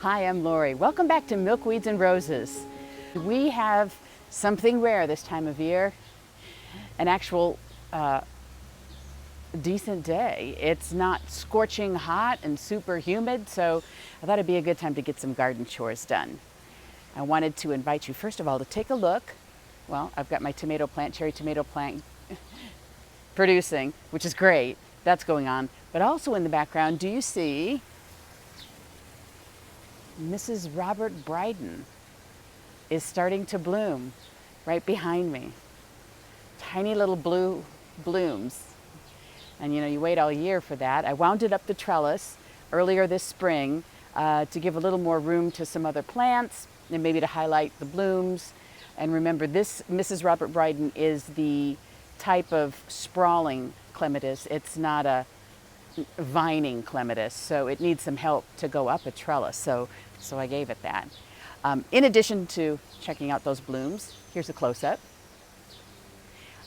Hi, I'm Lori. Welcome back to Milkweeds and Roses. We have something rare this time of year, an actual decent day. It's not scorching hot and super humid, so I thought it'd be a good time to get some garden chores done. I wanted to invite you, first of all, to take a look. Well, I've got my tomato plant, cherry tomato plant producing, which is great. That's going on. But also in the background, do you see Mrs. Robert Bryden is starting to bloom right behind me. Tiny little blue blooms. And you wait all year for that. I wounded up the trellis earlier this spring to give a little more room to some other plants and maybe to highlight the blooms. And remember, this Mrs. Robert Bryden is the type of sprawling clematis. It's not a vining clematis, so it needs some help to go up a trellis. So I gave it that. In addition to checking out those blooms, here's a close-up.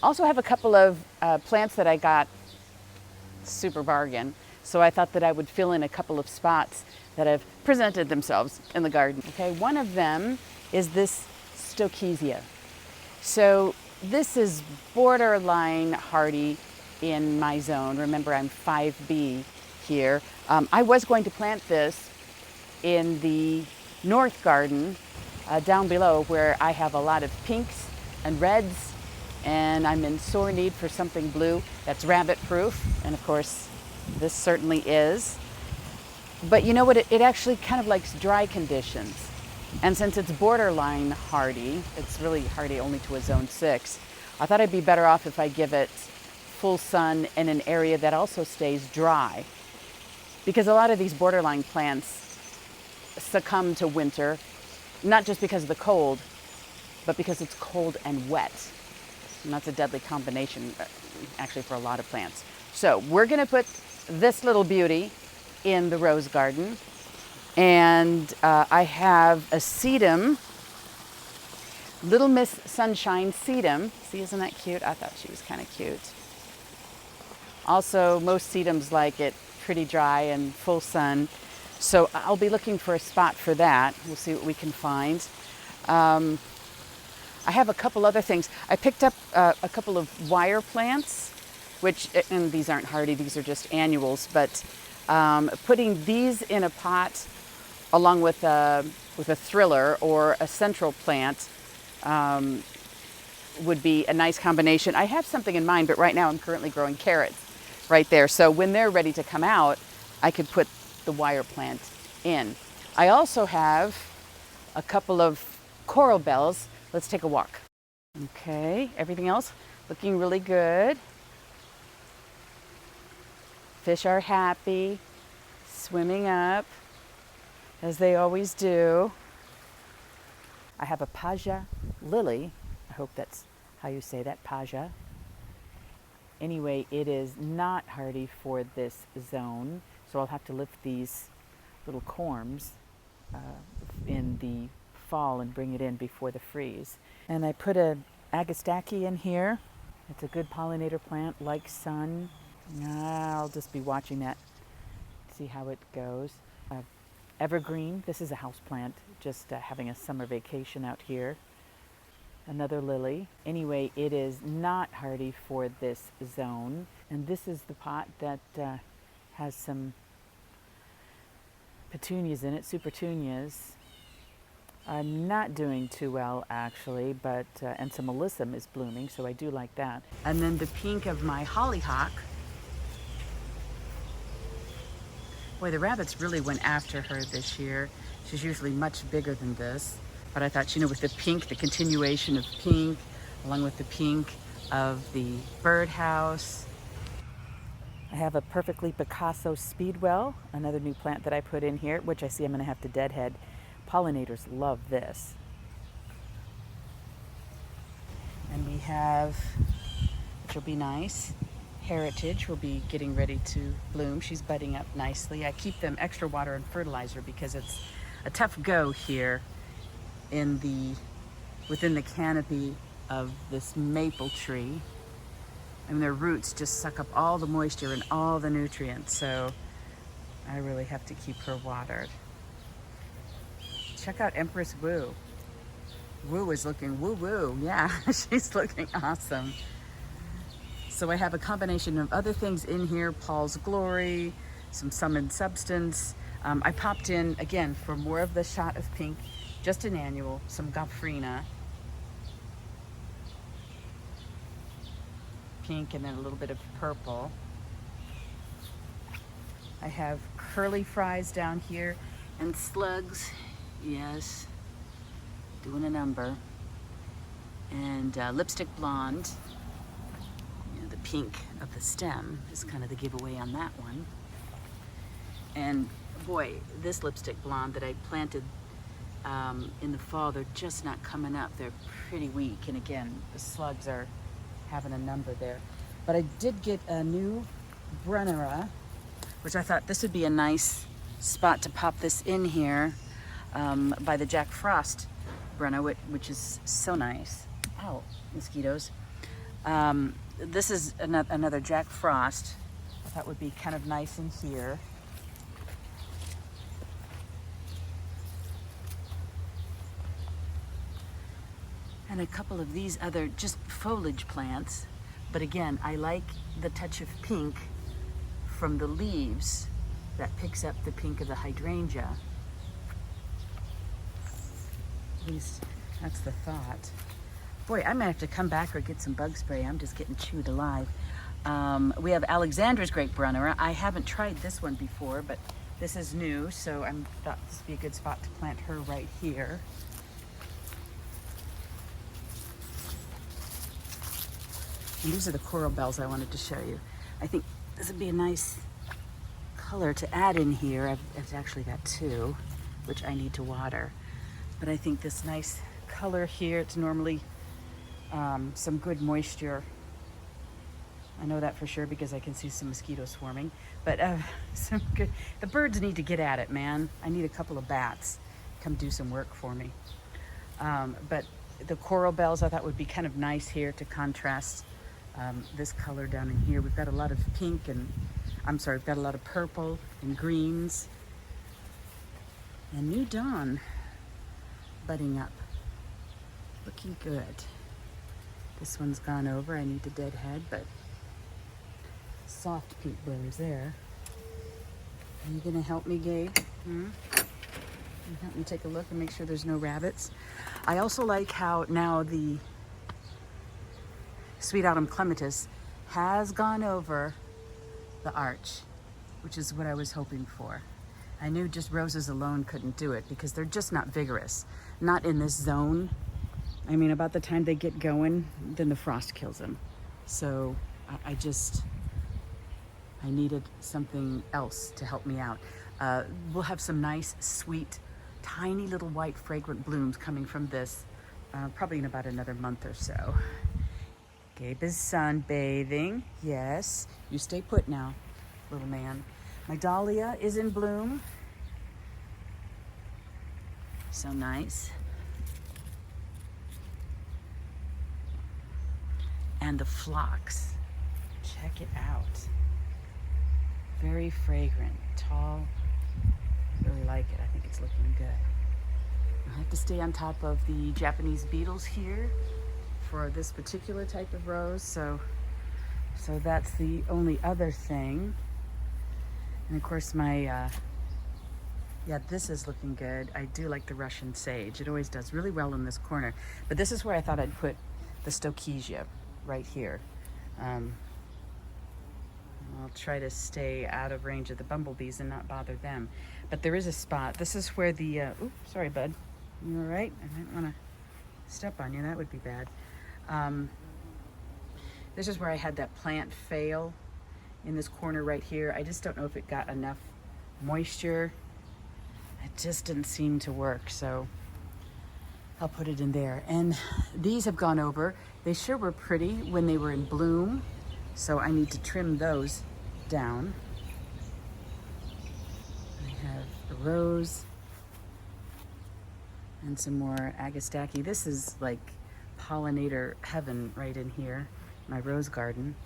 Also have a couple of plants that I got super bargain, so I thought that I would fill in a couple of spots that have presented themselves in the garden. Okay, one of them is this Stokesia. So this is borderline hardy in my zone. Remember, I'm 5B here. I was going to plant this in the north garden down below, where I have a lot of pinks and reds, and I'm in sore need for something blue that's rabbit proof, and of course this certainly is. But you know what, it actually kind of likes dry conditions, and since it's borderline hardy, it's really hardy only to a zone 6, I thought I'd be better off if I give it full sun in an area that also stays dry, because a lot of these borderline plants succumb to winter, not just because of the cold, but because it's cold and wet. And that's a deadly combination, actually, for a lot of plants. So we're going to put this little beauty in the rose garden. And I have a sedum, Little Miss Sunshine sedum. See, isn't that cute? I thought she was kind of cute. Also, most sedums like it pretty dry and full sun. So I'll be looking for a spot for that. We'll see what we can find. I have a couple other things. I picked up a couple of wire plants, and these aren't hardy, these are just annuals, but putting these in a pot along with a thriller or a central plant would be a nice combination. I have something in mind, but right now I'm currently growing carrots right there. So when they're ready to come out, I could put the wire plant in. I also have a couple of coral bells. Let's take a walk. Okay, everything else looking really good. Fish are happy, swimming up, as they always do. I have a Paja lily. I hope that's how you say that, Paja. Anyway, it is not hardy for this zone, so I'll have to lift these little corms in the fall and bring it in before the freeze. And I put an Agastaki in here. It's a good pollinator plant, likes sun. I'll just be watching that, see how it goes. Evergreen, this is a house plant, just having a summer vacation out here. Another lily. Anyway, it is not hardy for this zone. And this is the pot that has some petunias in it, supertunias. I'm not doing too well, actually, but and some alyssum is blooming, so I do like that. And then the pink of my hollyhock. Boy, the rabbits really went after her this year. She's usually much bigger than this, but I thought, with the pink, the continuation of pink, along with the pink of the birdhouse. I have a perfectly Picasso speedwell, another new plant that I put in here, which I see I'm going to have to deadhead. Pollinators love this. And we have, which will be nice, Heritage will be getting ready to bloom. She's budding up nicely. I keep them extra water and fertilizer because it's a tough go here within the canopy of this maple tree. And their roots just suck up all the moisture and all the nutrients, so I really have to keep her watered. check out Empress Woo. Woo is looking woo-woo. Yeah, she's looking awesome. So I have a combination of other things in here, Paul's Glory, some Summoned Substance. I popped in, again, for more of the shot of pink, just an annual, some Gomphrena. Pink and then a little bit of purple. I have curly fries down here and slugs, yes, doing a number. And lipstick blonde. You know, the pink of the stem is kind of the giveaway on that one. And boy, this lipstick blonde that I planted in the fall, they're just not coming up. They're pretty weak. And again, the slugs are having a number there. But I did get a new Brunnera, which I thought this would be a nice spot to pop this in here by the Jack Frost Brunner, which is so nice. Ow, mosquitoes. This is another Jack Frost. I thought would be kind of nice in here. And a couple of these other just foliage plants. But again, I like the touch of pink from the leaves that picks up the pink of the hydrangea. At least that's the thought. Boy, I might have to come back or get some bug spray. I'm just getting chewed alive. We have Alexandra's Great Brunnera. I haven't tried this one before, but this is new, so I thought this would be a good spot to plant her right here. And these are the coral bells I wanted to show you. I think this would be a nice color to add in here. I've actually got two, which I need to water. But I think this nice color here, it's normally some good moisture. I know that for sure because I can see some mosquitoes swarming. But some good, the birds need to get at it, man. I need a couple of bats come do some work for me. But the coral bells I thought would be kind of nice here to contrast this color down in here. We've got a lot of pink and, we've got a lot of purple and greens. And New Dawn budding up, looking good. This one's gone over, I need the dead head, but soft pink blooms there. Are you gonna help me, Gabe? You help me take a look and make sure there's no rabbits. I also like how now the Sweet Autumn Clematis has gone over the arch, which is what I was hoping for. I knew just roses alone couldn't do it because they're just not vigorous, not in this zone. I mean, about the time they get going, then the frost kills them. So I needed something else to help me out. We'll have some nice, sweet, tiny little white fragrant blooms coming from this probably in about another month or so. Gabe is sunbathing. Yes, you stay put now, little man. My dahlia is in bloom. So nice. And the phlox, check it out. Very fragrant, tall. Really like it. I think it's looking good. I have to stay on top of the Japanese beetles here for this particular type of rose, so that's the only other thing. And of course my, yeah, this is looking good. I do like the Russian sage. It always does really well in this corner. But this is where I thought I'd put the Stokesia, right here. I'll try to stay out of range of the bumblebees and not bother them. But there is a spot. This is where the, oops, sorry, bud. You all right? I might want to step on you. That would be bad. This is where I had that plant fail in this corner right here. I just don't know if it got enough moisture. It just didn't seem to work, so I'll put it in there. And these have gone over. They sure were pretty when they were in bloom, so I need to trim those down. I have the rose and some more Agastaki. This is like pollinator heaven right in here, my rose garden,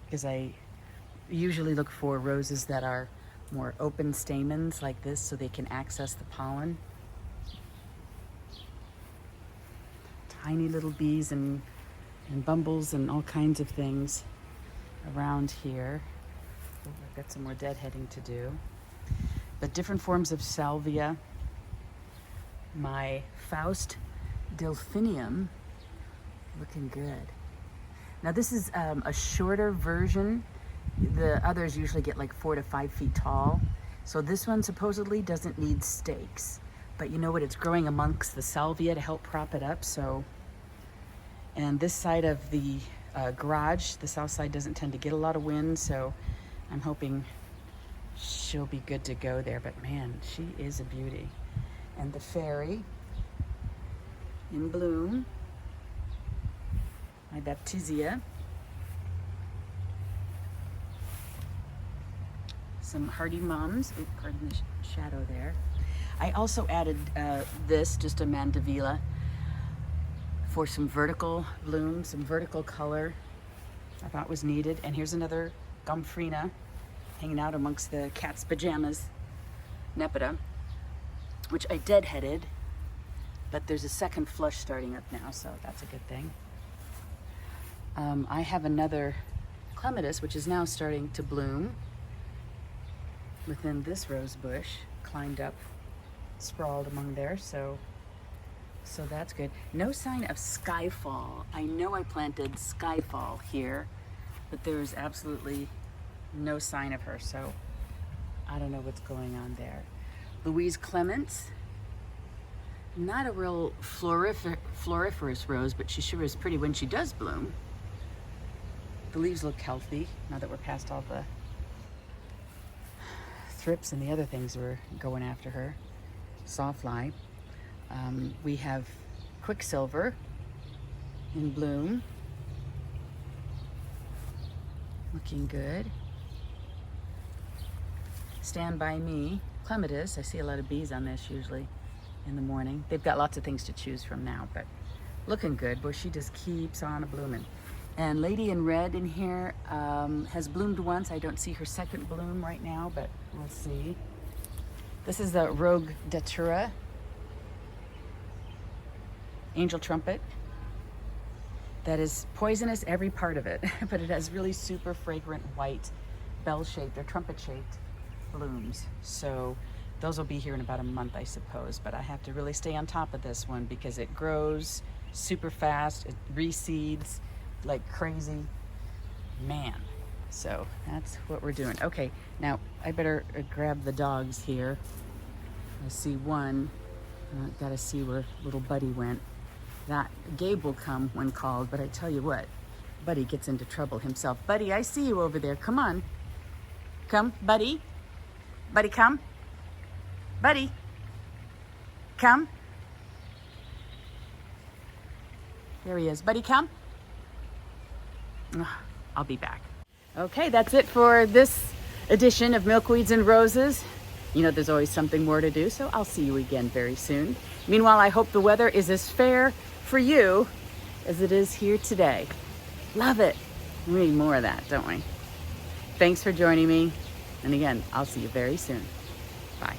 because I usually look for roses that are more open stamens like this so they can access the pollen. tiny little bees and bumbles and all kinds of things around here. Oh, I've got some more deadheading to do. But different forms of salvia. My Faust delphinium, looking good. Now this is a shorter version. The others usually get like 4 to 5 feet tall. So this one supposedly doesn't need stakes. But you know what, it's growing amongst the salvia to help prop it up. So, and this side of the garage, the south side, doesn't tend to get a lot of wind. So I'm hoping she'll be good to go there. But man, she is a beauty. And the fairy in bloom, my baptisia. Some hardy mums. Ooh, pardon the shadow there. I also added this, just a mandevilla, for some vertical bloom, some vertical color I thought was needed. And here's another gomphrena hanging out amongst the cat's pajamas, nepeta, which I deadheaded, but there's a second flush starting up now, so that's a good thing. I have another clematis, which is now starting to bloom within this rose bush, climbed up, sprawled among there, so that's good. No sign of skyfall. I know I planted skyfall here, but there's absolutely no sign of her, so I don't know what's going on there. Louise Clements, not a real floriferous rose, but she sure is pretty when she does bloom. The leaves look healthy now that we're past all the thrips and the other things were going after her. Sawfly. We have quicksilver in bloom. Looking good. Stand By Me, clematis. I see a lot of bees on this usually in the morning. They've got lots of things to choose from now, but looking good. Boy, she just keeps on blooming. And Lady in Red in here has bloomed once. I don't see her second bloom right now, but we'll see. This is the Rogue Datura, angel trumpet. That is poisonous, every part of it, but it has really super fragrant white bell-shaped or trumpet-shaped blooms. So those will be here in about a month, I suppose, but I have to really stay on top of this one because it grows super fast, it reseeds like crazy, man. So that's what we're doing. Okay, now I better grab the dogs here. I see one. Gotta see where little Buddy went. That Gabe will come when called, but I tell you what, Buddy gets into trouble himself. Buddy, I see you over there. Come on. Come, Buddy. Buddy, come. Buddy, come. There he is. Buddy, come. I'll be back. Okay, that's it for this edition of Milkweeds and Roses. You know, there's always something more to do, so I'll see you again very soon. Meanwhile, I hope the weather is as fair for you as it is here today. Love it. We need more of that, don't we? Thanks for joining me. And again, I'll see you very soon. Bye.